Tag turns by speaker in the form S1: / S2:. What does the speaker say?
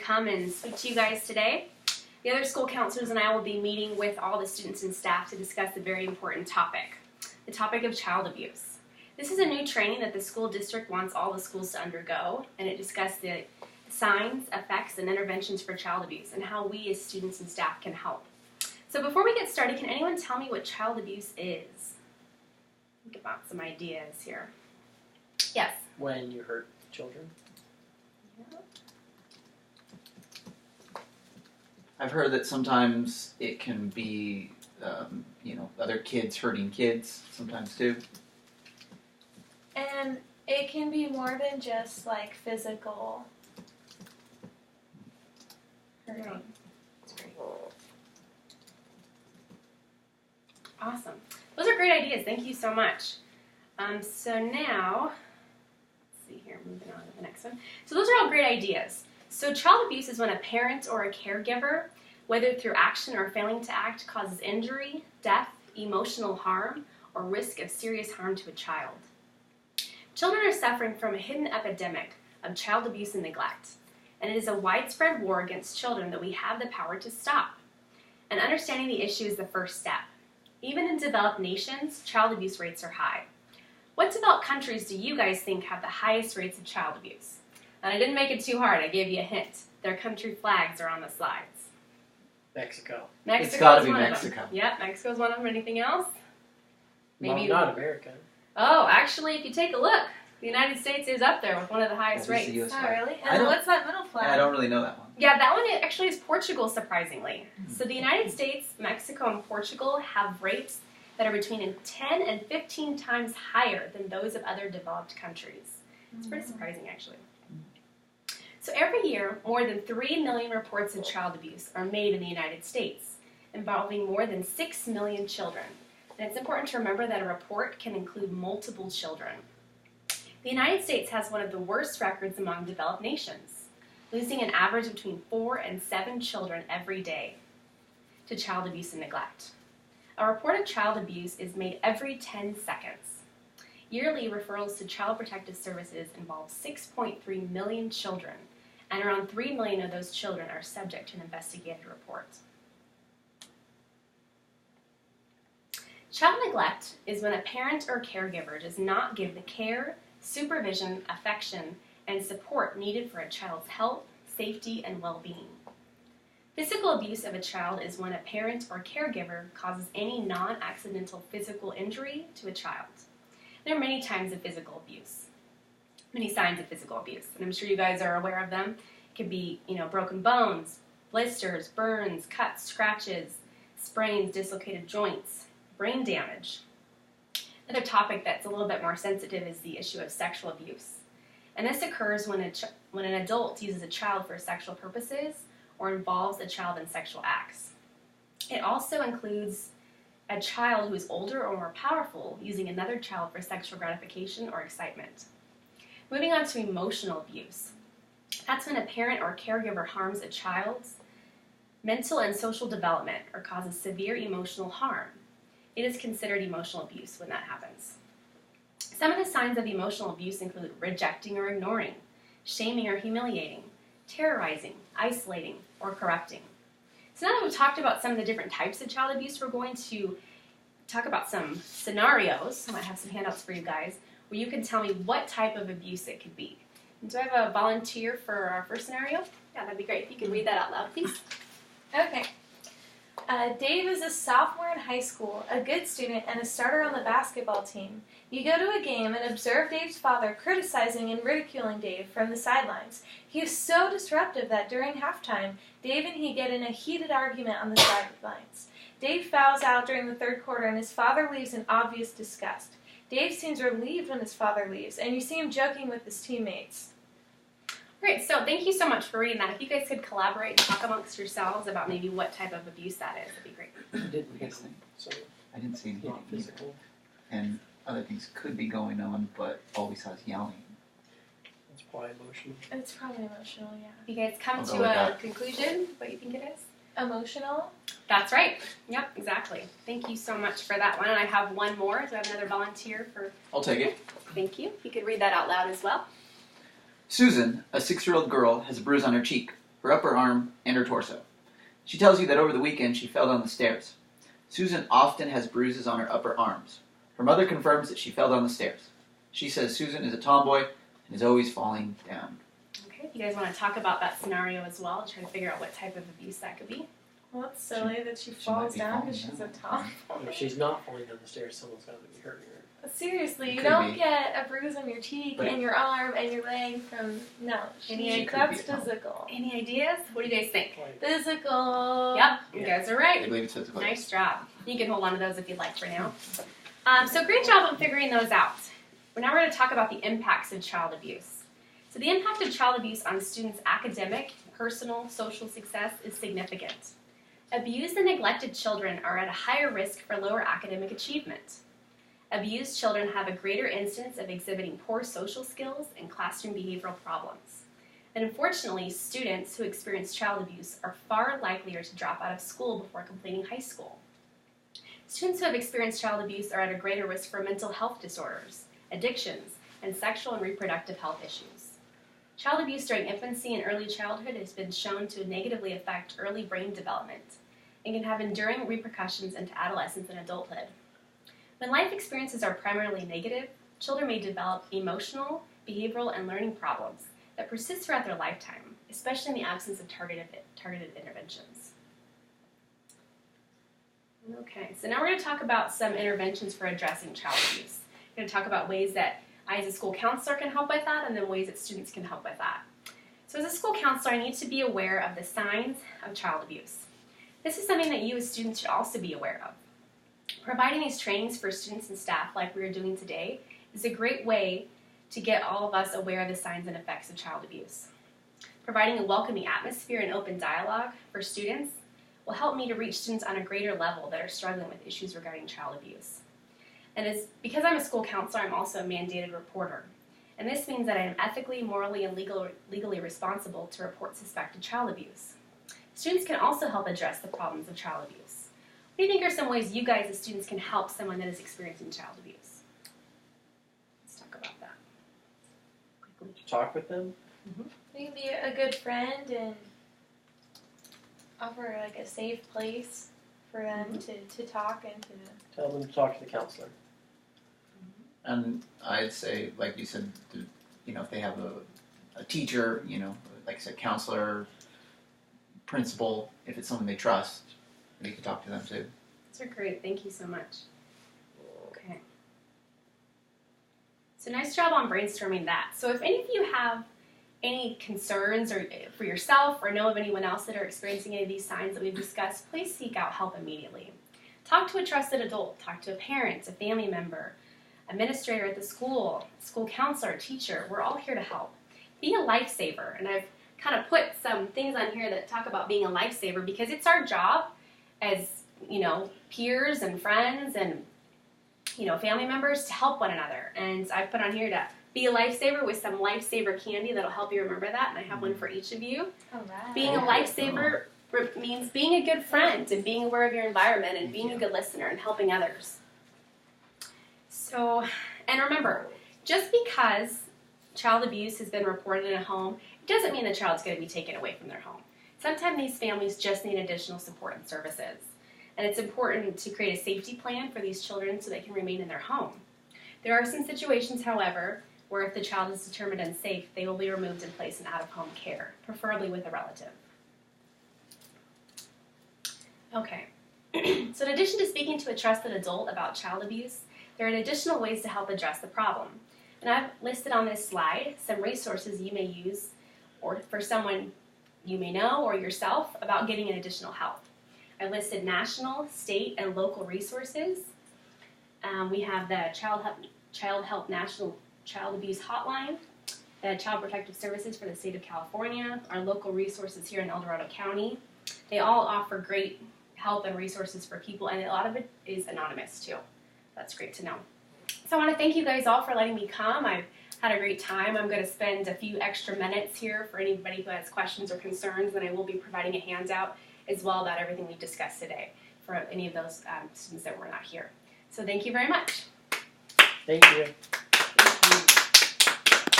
S1: Come and speak to you guys today. The other school counselors and I will be meeting with all the students and staff to discuss a very important topic, the topic of child abuse. This is a new training that the school district wants all the schools to undergo, and it discusses the signs, effects, and interventions for child abuse and how we as students and staff can help. So before we get started, can anyone tell me what child abuse is? Think about some ideas here. Yes?
S2: When you hurt children.
S1: Yeah.
S3: I've heard that sometimes it can be, other kids hurting kids sometimes too.
S4: And it can be more than just like physical hurting.
S1: Yeah. That's great. Awesome. Those are great ideas. Thank you so much. So now, let's see here, moving on to the next one. So those are all great ideas. So child abuse is when a parent or a caregiver, whether through action or failing to act, causes injury, death, emotional harm, or risk of serious harm to a child. Children are suffering from a hidden epidemic of child abuse and neglect, and it is a widespread war against children that we have the power to stop. And understanding the issue is the first step. Even in developed nations, child abuse rates are high. What developed countries do you guys think have the highest rates of child abuse? And I didn't make it too hard. I gave you a hint. Their country flags are on the slides.
S2: Mexico.
S3: It's got to be
S1: one
S3: Mexico.
S1: of them. Yep, Mexico's one of them. Anything else? Maybe
S2: Not America.
S1: Oh, actually, if you take a look, the United States is up there with one of the highest
S3: What is
S1: rates.
S3: the US
S4: Oh,
S3: flag?
S4: really? And what's that middle flag?
S3: Yeah, I don't really know that one.
S1: Yeah, that one actually is Portugal, surprisingly. So the United States, Mexico, and Portugal have rates that are between 10 and 15 times higher than those of other developed countries. It's pretty surprising, actually. So every year, more than 3 million reports of child abuse are made in the United States, involving more than 6 million children. And it's important to remember that a report can include multiple children. The United States has one of the worst records among developed nations, losing an average between 4 and 7 children every day to child abuse and neglect. A report of child abuse is made every 10 seconds. Yearly referrals to Child Protective Services involve 6.3 million children, and around 3 million of those children are subject to an investigative report. Child neglect is when a parent or caregiver does not give the care, supervision, affection, and support needed for a child's health, safety, and well-being. Physical abuse of a child is when a parent or caregiver causes any non-accidental physical injury to a child. There are many types of physical abuse, many signs of physical abuse, and I'm sure you guys are aware of them. It could be, broken bones, blisters, burns, cuts, scratches, sprains, dislocated joints, brain damage. Another topic that's a little bit more sensitive is the issue of sexual abuse. And this occurs when an adult uses a child for sexual purposes or involves a child in sexual acts. It also includes a child who is older or more powerful using another child for sexual gratification or excitement. Moving on to emotional abuse. That's when a parent or caregiver harms a child's mental and social development or causes severe emotional harm. It is considered emotional abuse when that happens. Some of the signs of emotional abuse include rejecting or ignoring, shaming or humiliating, terrorizing, isolating, or corrupting. So now that we've talked about some of the different types of child abuse, we're going to talk about some scenarios. I might have some handouts for you guys where you can tell me what type of abuse it could be. And do I have a volunteer for our first scenario? Yeah, that'd be great. If you could read that out loud, please.
S4: Okay. Dave is a sophomore in high school, a good student, and a starter on the basketball team. You go to a game and observe Dave's father criticizing and ridiculing Dave from the sidelines. He is so disruptive that during halftime, Dave and he get in a heated argument on the sidelines. Dave fouls out during the third quarter and his father leaves in obvious disgust. Dave seems relieved when his father leaves, and you see him joking with his teammates.
S1: Great, so thank you so much for reading that. If you guys could collaborate and talk amongst yourselves about maybe what type of abuse that is, that'd be great.
S2: I didn't read it, so
S3: I didn't see anything
S2: not
S3: either.
S2: physical.
S3: And other things could be going on, but all we saw is yelling.
S2: That's probably emotional.
S4: It's probably emotional, yeah.
S1: If you guys come
S3: I'll go
S1: to
S3: with
S1: a
S3: that.
S1: conclusion, what do you think it is?
S4: Emotional?
S1: That's right. Yep, exactly. Thank you so much for that one. And I have one more. Do I have another volunteer for?
S3: I'll take it.
S1: Thank you. If you could read that out loud as well.
S3: Susan, a 6-year-old girl, has a bruise on her cheek. her upper arm, and her torso. She tells you that over the weekend she fell down the stairs. Susan often has bruises on her upper arms. Her mother confirms that she fell down the stairs. She says Susan is a tomboy and is always falling down.
S1: Okay, if you guys want to talk about that scenario as well, try to figure out what type of abuse that could be.
S4: Well, that's silly that she
S3: might
S4: falls
S3: be
S4: down
S3: falling
S4: because she's a
S3: down.
S4: tom.
S2: If she's not falling down the stairs, someone's got to be hurting her.
S4: Seriously, you
S3: Could
S4: don't
S3: be.
S4: get a bruise on your cheek
S3: But-
S4: and your arm and your leg from
S1: She
S3: could
S4: that's
S3: be a tom.
S4: physical.
S1: Any ideas? What do you guys think?
S2: Like,
S4: Physical.
S1: Yep, you guys are
S3: I
S1: right.
S3: believe it's physical.
S1: Nice job. You can hold on to those if you'd like for now. So great job on figuring those out. Now we're going to talk about the impacts of child abuse. So the impact of child abuse on students' academic, personal, social success is significant. Abused and neglected children are at a higher risk for lower academic achievement. Abused children have a greater instance of exhibiting poor social skills and classroom behavioral problems. And unfortunately, students who experience child abuse are far likelier to drop out of school before completing high school. Students who have experienced child abuse are at a greater risk for mental health disorders, addictions, and sexual and reproductive health issues. Child abuse during infancy and early childhood has been shown to negatively affect early brain development and can have enduring repercussions into adolescence and adulthood. When life experiences are primarily negative, children may develop emotional, behavioral, and learning problems that persist throughout their lifetime, especially in the absence of targeted interventions. Okay, so now we're going to talk about some interventions for addressing child abuse. We're going to talk about ways that I as a school counselor can help with that, and then ways that students can help with that. So as a school counselor, I need to be aware of the signs of child abuse. This is something that you as students should also be aware of. Providing these trainings for students and staff like we are doing today is a great way to get all of us aware of the signs and effects of child abuse. Providing a welcoming atmosphere and open dialogue for students will help me to reach students on a greater level that are struggling with issues regarding child abuse. And because I'm a school counselor, I'm also a mandated reporter. And this means that I am ethically, morally, and legally responsible to report suspected child abuse. Students can also help address the problems of child abuse. What do you think are some ways you guys as students can help someone that is experiencing child abuse? Let's talk about that quickly.
S2: talk with them.
S4: You can be a good friend and offer like a safe place for them to talk and to.
S2: Tell them to talk to the counselor.
S3: And I'd say, like you said, if they have a teacher, like I said, counselor, principal, if it's someone they trust, you can talk to them too.
S1: Those are great. Thank you so much. Okay. So nice job on brainstorming that. So if any of you have any concerns or for yourself or know of anyone else that are experiencing any of these signs that we've discussed, please seek out help immediately. Talk to a trusted adult. Talk to a parent, a family member, administrator at the school counselor, teacher. We're all here to help. Be a lifesaver. And I've kind of put some things on here that talk about being a lifesaver because it's our job as, peers and friends and, family members to help one another. And I've put on here to be a lifesaver with some lifesaver candy that'll help you remember that. And I have one for each of you.
S4: All right.
S1: Being a lifesaver means being a good friend and being aware of your environment and being a good listener and helping others. So, and remember, just because child abuse has been reported in a home, it doesn't mean the child's going to be taken away from their home. Sometimes these families just need additional support and services. And it's important to create a safety plan for these children so they can remain in their home. There are some situations, however, where if the child is determined unsafe, they will be removed and placed in out-of-home care, preferably with a relative. Okay, so in addition to speaking to a trusted adult about child abuse, there are additional ways to help address the problem. And I've listed on this slide some resources you may use or for someone you may know or yourself about getting an additional help. I listed national, state, and local resources. We have the Child Help National Child Abuse Hotline, the Child Protective Services for the state of California, our local resources here in El Dorado County. They all offer great help and resources for people, and a lot of it is anonymous too. That's great to know. So I want to thank you guys all for letting me come. I've had a great time. I'm going to spend a few extra minutes here for anybody who has questions or concerns, and I will be providing a handout as well about everything we discussed today for any of those students that were not here. So thank you very much.
S2: Thank you.